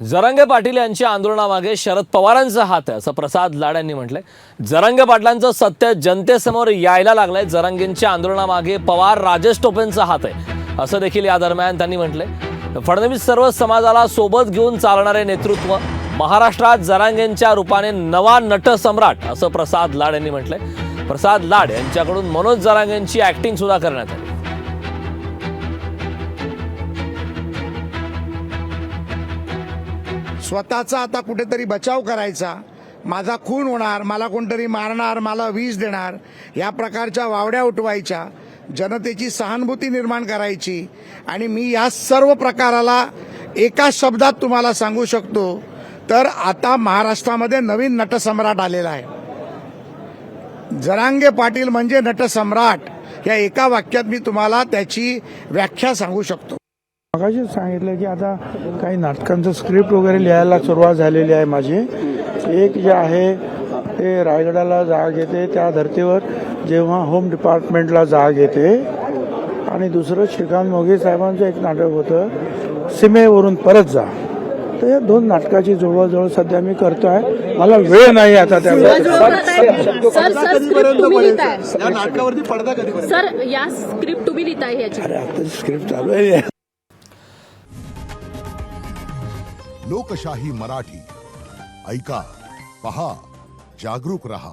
जरांगे पाटील यांच्या आंदोलनामागे शरद पवारांचा हात आहे असं प्रसाद लाड यांनी म्हटलंय। जरांगे पाटलांचं सत्य जनतेसमोर यायला लागलंय। जरांगेंच्या आंदोलनामागे पवार राजेश टोपेंचा हात आहे असं देखील या दरम्यान त्यांनी म्हटलंय। फडणवीस सर्व समाजाला सोबत घेऊन चालणारे नेतृत्व, महाराष्ट्रात जरांगेंच्या रूपाने नवा नटसम्राट असं प्रसाद लाड यांनी म्हटलंय। प्रसाद लाड यांच्याकडून मनोज जरांगेंची ऍक्टिंग सुद्धा करण्यात आली। स्वतःचा आता कुठेतरी बचाव करायचा, माझा खून होणार, मला कोणतरी मारणार, मला विष देणार, या प्रकारच्या वावड्या उठवायच्या, जनतेची सहानुभूती निर्माण करायची। आणि मी या सर्व प्रकाराला एका शब्दात तुम्हाला सांगू शकतो तर आता महाराष्ट्रामध्ये नवीन नटसम्राट आलेला आहे। जरांगे पाटील म्हणजे नटसम्राट या एका वाक्यात मी तुम्हाला त्याची व्याख्या सांगू शकतो। मगाशीच सांगितलं की आता काही नाटकांचं स्क्रिप्ट वगैरे लिहायला सुरुवात झालेली आहे माझी। एक जे आहे ते रायगडाला जाग येते, त्या धर्तीवर जेव्हा होम डिपार्टमेंटला जाग येते, आणि दुसरं श्रीकांत मोघे साहेबांचं एक नाटक होतं सीमेवरून परत जा। तर या दोन नाटकाची जवळजवळ सध्या मी करतोय, मला वेळ नाही आता त्या नाटकावरती पडदा कधी सर या स्क्रिप्ट तुम्ही लिहिताय याची आता स्क्रिप्ट चालू आहे। लोकशाही मराठी ऐका, पहा, जागरूक रहा।